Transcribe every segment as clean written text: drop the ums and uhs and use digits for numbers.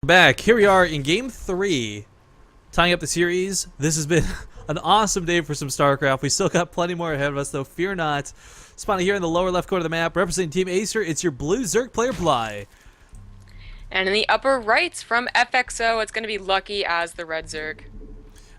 Back. Here we are in Game 3, tying up the series. This has been an awesome day for some StarCraft. We still got plenty more ahead of us, though. Fear not. Spawning here in the lower left corner of the map, representing Team Acer, it's your blue Zerg player, Bly. And in the upper right from FXO, it's going to be Lucky as the red Zerg.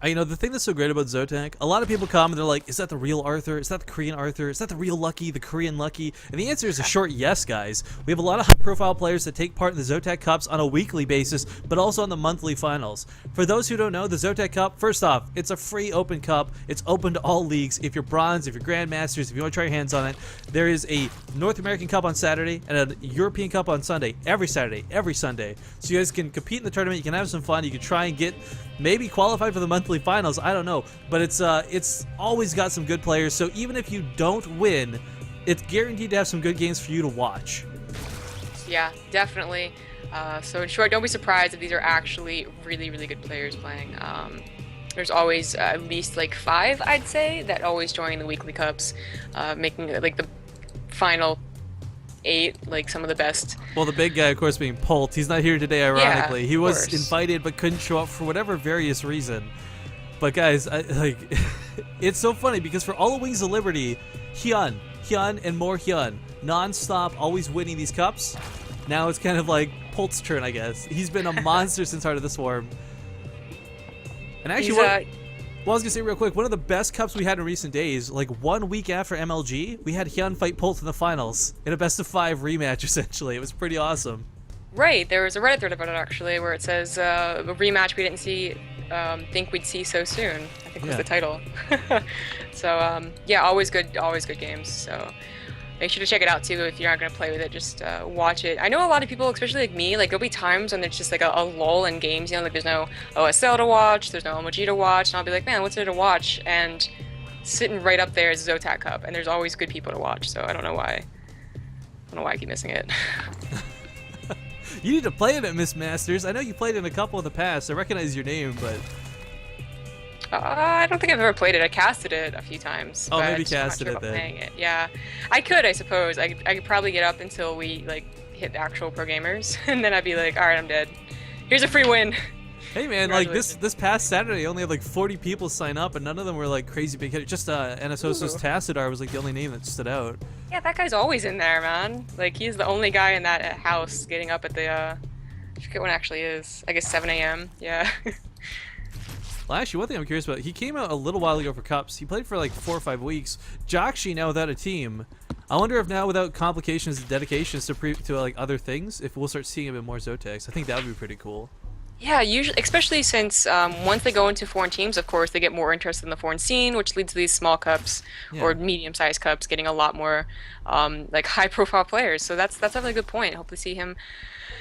You know, the thing that's so great about ZOTAC, a lot of people come and they're like, is that the real Arthur? Is that the Korean Arthur? Is that the real Lucky, the Korean Lucky? And the answer is a short yes, guys. We have a lot of high-profile players that take part in the ZOTAC Cups on a weekly basis, but also on the monthly finals. For those who don't know, the ZOTAC Cup, first off, it's a free open cup. It's open to all leagues. If you're bronze, if you're grandmasters, if you want to try your hands on it, there is a North American Cup on Saturday and a European Cup on Sunday. Every Saturday, every Sunday. So you guys can compete in the tournament. You can have some fun. You can try and get maybe qualified for the monthly finals. I don't know, but it's always got some good players. So even if you don't win, it's guaranteed to have some good games for you to watch. Yeah, definitely. So in short, don't be surprised if these are actually really, really good players playing. There's always at least like 5, I'd say, that always join the weekly cups, making like the final 8 like some of the best. Well, the big guy, of course, being Polt. He's not here today, ironically. Yeah, he was course. invited but couldn't show up for whatever various reason. But guys, it's so funny because for all the Wings of Liberty, Hyun, and more Hyun, non-stop, always winning these cups. Now it's kind of like Polt's turn, I guess. He's been a monster since Heart of the Swarm. And actually, well, I was gonna say real quick, one of the best cups we had in recent days, like 1 week after MLG, we had Hyun fight Polt in the finals in a best-of-5 rematch. Essentially, it was pretty awesome. Right, there was a Reddit thread about it actually, where it says a rematch we didn't think we'd see so soon. I think was the title. So yeah, always good games. So make sure to check it out too if you're not gonna play with it. Just watch it. I know a lot of people, especially like me, like there'll be times when there's just like a lull in games. You know, like there's no OSL to watch, there's no MLG to watch, and I'll be like, man, what's there to watch? And sitting right up there is ZOTAC Cup, and there's always good people to watch. So I don't know why. I don't know why I keep missing it. You need to play it at Miss Masters. I know you played in a couple in the past. I recognize your name, but I don't think I've ever played it. I casted it a few times. Oh, but maybe casted I'm not it sure then. playing it. Yeah, I could, I suppose. I could probably get up until we like hit the actual pro gamers, and then I'd be like, all right, I'm dead. Here's a free win. Hey man, like this past Saturday, only had like 40 people sign up, and none of them were like crazy big hitters. Just NSOS's Tassadar was like the only name that stood out. Yeah, that guy's always in there, man. Like he's the only guy in that house getting up at the I forget when it actually is. I guess 7 a.m. Yeah. Well, actually, one thing I'm curious about, he came out a little while ago for Cups. He played for like 4 or 5 weeks. Jakshi now without a team. I wonder if now without complications and dedications to like other things, if we'll start seeing him in more ZOTACs. I think that would be pretty cool. Yeah, usually, especially since once they go into foreign teams, of course, they get more interested in the foreign scene, which leads to these small cups or medium-sized cups getting a lot more like high-profile players. So that's definitely a good point. Hopefully, see him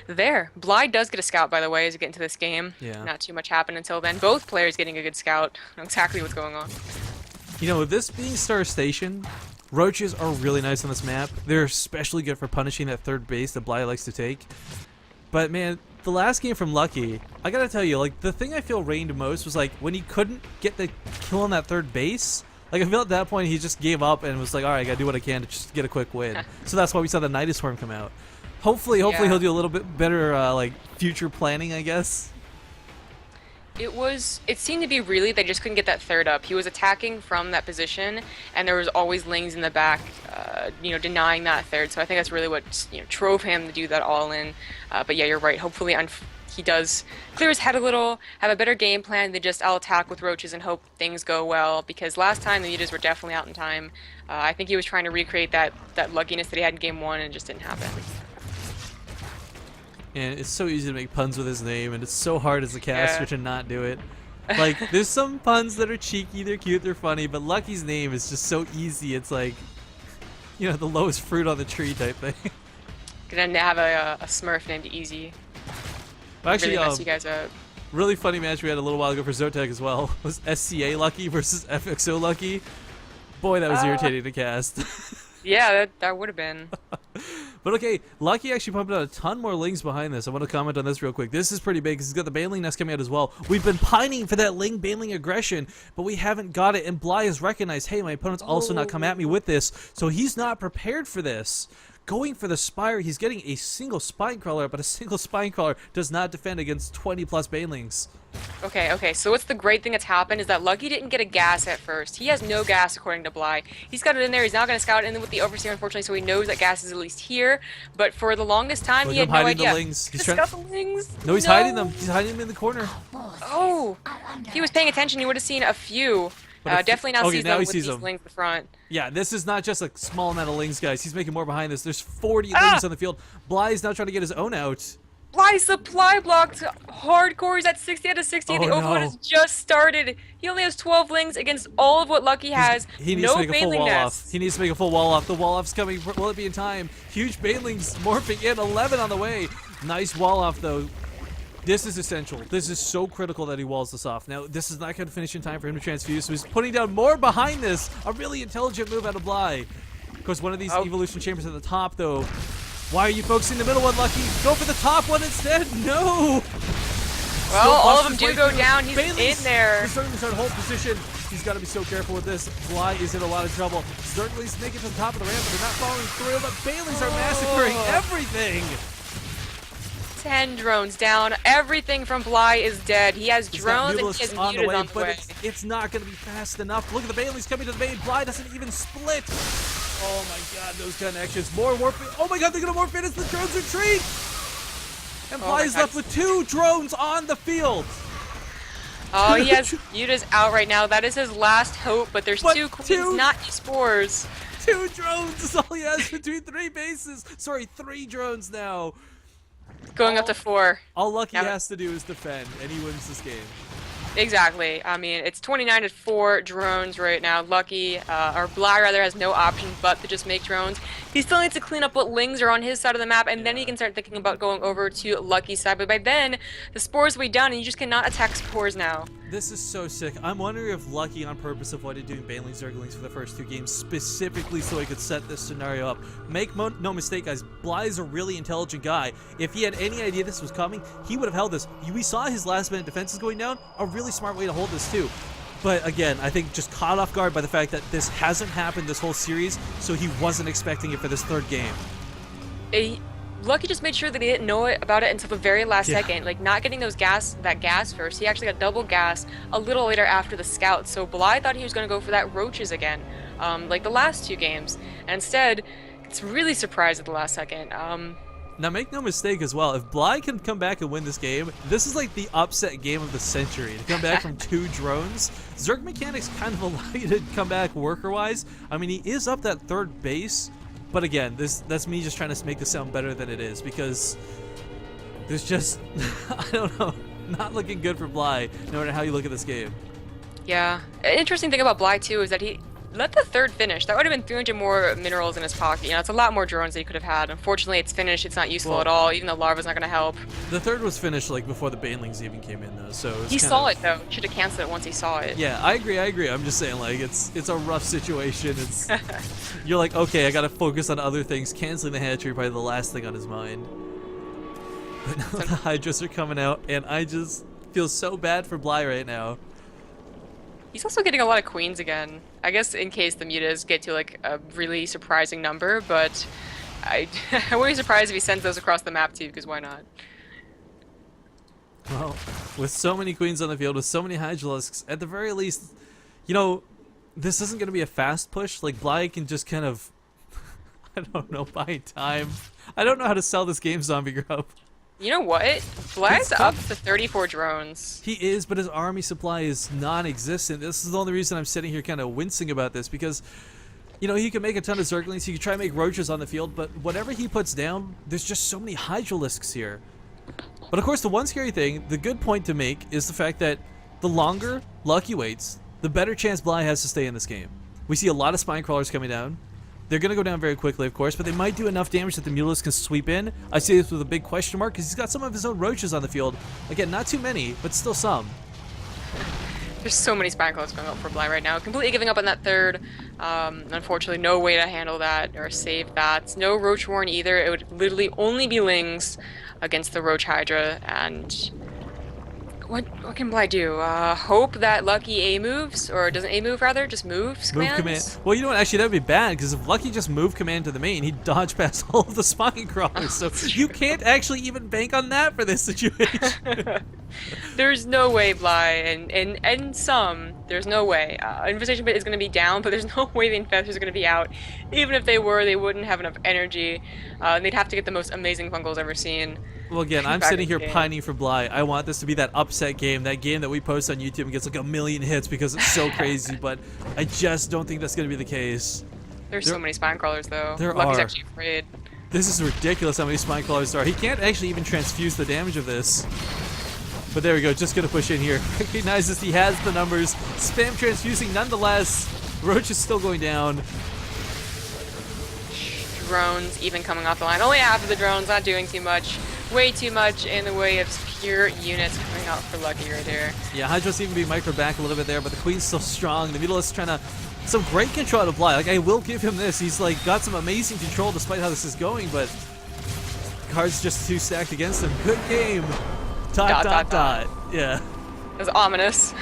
there. Bly does get a scout, by the way, as we get into this game. Yeah. Not too much happened until then. Both players getting a good scout. Know exactly what's going on. You know, with this being Star Station, roaches are really nice on this map. They're especially good for punishing that third base that Bly likes to take. But man, the last game from Lucky, I gotta tell you, like the thing I feel reigned most was like when he couldn't get the kill on that third base. Like I feel at that point he just gave up and was like, all right, I gotta do what I can to just get a quick win. So that's why we saw the Nidus Swarm come out. Hopefully he'll do a little bit better like future planning, I guess. It seemed to be really they just couldn't get that third up. He was attacking from that position, and there was always Lings in the back, denying that third. So I think that's really what drove him to do that all in. But yeah, you're right. Hopefully he does clear his head a little, have a better game plan than just I'll attack with roaches and hope things go well. Because last time the Mutas were definitely out in time. I think he was trying to recreate that luckiness that he had in game 1, and it just didn't happen. And it's so easy to make puns with his name, and it's so hard as a caster to not do it. Like, there's some puns that are cheeky, they're cute, they're funny, but Lucky's name is just so easy. It's like, the lowest fruit on the tree type thing. Gonna have a Smurf named Easy. Well, actually, really mess you guys up. Really funny match we had a little while ago for ZOTAC as well was SCA Lucky versus FXO Lucky. Boy, that was irritating to cast. Yeah, that would have been. But okay, Lucky actually pumped out a ton more Lings behind this. I want to comment on this real quick. This is pretty big because he's got the Baneling Nest coming out as well. We've been pining for that Ling Baneling aggression, but we haven't got it. And Bly has recognized, hey, my opponent's also not come at me with this, so he's not prepared for this. going for the Spire. He's getting a single Spine Crawler, but a single Spine Crawler does not defend against 20+ Banelings. Okay, so what's the great thing that's happened is that Lucky didn't get a gas at first. He has no gas according to Bly. He's got it in there, he's now going to scout in with the Overseer, unfortunately, so he knows that gas is at least here. But for the longest time, he had no idea. The lings. He's trying to... lings? No, he's hiding them. He's hiding them in the corner. Oh, if he was paying attention, he would have seen a few. Definitely now sees them with these lings in the front. Yeah, this is not just a small amount of lings, guys. He's making more behind this. There's 40 lings on the field. Bly's now trying to get his own out. Bly supply blocked hardcore. He's at 60 out of 60. The overload has just started. He only has 12 lings against all of what Lucky has. He needs to make a full wall off. He needs to make a full wall off. The wall off's coming. Will it be in time? Huge Banelings morphing in. 11 on the way. Nice wall off, though. This is essential. This is so critical that he walls this off. Now, this is not going to finish in time for him to transfuse, so he's putting down more behind this. A really intelligent move out of Bly. Of course, one of these evolution chambers at the top, though. Why are you focusing the middle one, Lucky? Go for the top one instead. No. Well, all of them do go down. He's in there. He's starting to start hold position. He's got to be so careful with this. Bly is in a lot of trouble. Zerglings make it to the top of the ramp, but they're not following through. But Baileys are massacring everything. 10 drones down. Everything from Bly is dead. He has drones and he has muted on the way. It's not going to be fast enough. Look at the Baileys coming to the main. Bly doesn't even split. Oh my god, those connections. More warping. Oh my god, they're going to morph in as the drones retreat. And Bly is left with 2 drones on the field. Oh, he has Yuta's out right now. That is his last hope, but there's 2 queens, not spores. 2 drones is all he has between 3 bases. Sorry, 3 drones now. Going up to 4. All Lucky has to do is defend, and he wins this game. Exactly. I mean, it's 29 to 4 drones right now. Lucky, or Bly rather, has no option but to just make drones. He still needs to clean up what lings are on his side of the map, and then he can start thinking about going over to Lucky's side. But by then, the spores will be done, and you just cannot attack spores now. This is so sick. I'm wondering if Lucky on purpose avoided doing Banelings Zerglings for the first 2 games specifically so he could set this scenario up. Make no mistake, guys, Bly's a really intelligent guy. If he had any idea this was coming, he would have held this. We saw his last-minute defenses going down. A really smart way to hold this, too. But again, I think just caught off guard by the fact that this hasn't happened this whole series, so he wasn't expecting it for this 3rd game. Lucky just made sure that he didn't know about it until the very last second. Like, not getting that gas first. He actually got double gas a little later after the scout. So Bly thought he was going to go for that roaches again, like the last 2 games. And instead, it's really surprised at the last second. Now, make no mistake as well, if Bly can come back and win this game, this is like the upset game of the century. To come back from 2 drones, Zerg mechanics kind of allow you to come back worker-wise. I mean, he is up that 3rd base, but again, that's me just trying to make this sound better than it is, because there's just, I don't know, not looking good for Bly, no matter how you look at this game. Yeah. An interesting thing about Bly, too, is that he let the 3rd finish. That would have been 300 more minerals in his pocket. You know, it's a lot more drones that he could have had. Unfortunately, it's finished. It's not useful at all, even though Larva's not going to help. The 3rd was finished, like, before the Banelings even came in, though, so... He saw it, though. Should have canceled it once he saw it. Yeah, I agree. I'm just saying, like, it's a rough situation. It's You're like, okay, I got to focus on other things. Canceling the hatchery probably the last thing on his mind. But now the Hydras are coming out, and I just feel so bad for Bly right now. He's also getting a lot of queens again. I guess in case the mutas get to like a really surprising number, but I wouldn't be surprised if he sends those across the map too, because why not? Well, with so many queens on the field, with so many Hydralisks, at the very least, you know, this isn't going to be a fast push. Like, Bly can just kind of, I don't know, buy time. I don't know how to sell this game, Zombie Grub. You know what? Bly's up to 34 drones. He is, but his army supply is non-existent. This is the only reason I'm sitting here kind of wincing about this, because, you know, he can make a ton of Zerglings, he can try to make roaches on the field, but whatever he puts down, there's just so many Hydralisks here. But of course, the one scary thing, the good point to make, is the fact that the longer Lucky waits, the better chance Bly has to stay in this game. We see a lot of Spine Crawlers coming down. They're going to go down very quickly, of course, but they might do enough damage that the Mulus can sweep in. I say this with a big question mark because he's got some of his own roaches on the field. Again, not too many, but still some. There's so many Spine Crawlers going up for Bly right now. Completely giving up on that 3rd. Unfortunately, no way to handle that or save that. No Roach Warren either. It would literally only be Lings against the Roach Hydra, and what can Bly do? Hope that Lucky A moves, or doesn't A move rather, just moves Move commands? command. Well, you know what? Actually, that would be bad because if Lucky just moved command to the main, he'd dodge past all of the spine crawlers. So you can't actually even bank on that for this situation. There's no way Bly and some, there's no way. Infestation Bit is going to be down, but there's no way the Infestors are going to be out. Even if they were, they wouldn't have enough energy. And they'd have to get the most amazing fungals ever seen. Well, again, I'm Back sitting in here the game. pining for Bly. I want this to be that upset game, that game that we post on YouTube and gets like 1 million hits because it's so crazy, but I just don't think that's going to be the case. There's so many spine crawlers though. There Lucky's are. actually afraid. This is ridiculous how many spine crawlers there are. He can't actually even transfuse the damage of this. But there we go, just going to push in here. Recognizes he has the numbers. Spam transfusing nonetheless. Roach is still going down. Drones even coming off the line. Only half of the drones, not doing too much. Way too much in the way of pure units coming out for Lucky right here. Yeah, Hydros even be micro back a little bit there, but the Queen's still strong. The Mutalist's trying to... Some great control to Bly. Like, I will give him this. He's, like, got some amazing control despite how this is going, but... Cards just too stacked against him. Good game. Dot. Yeah. It was ominous.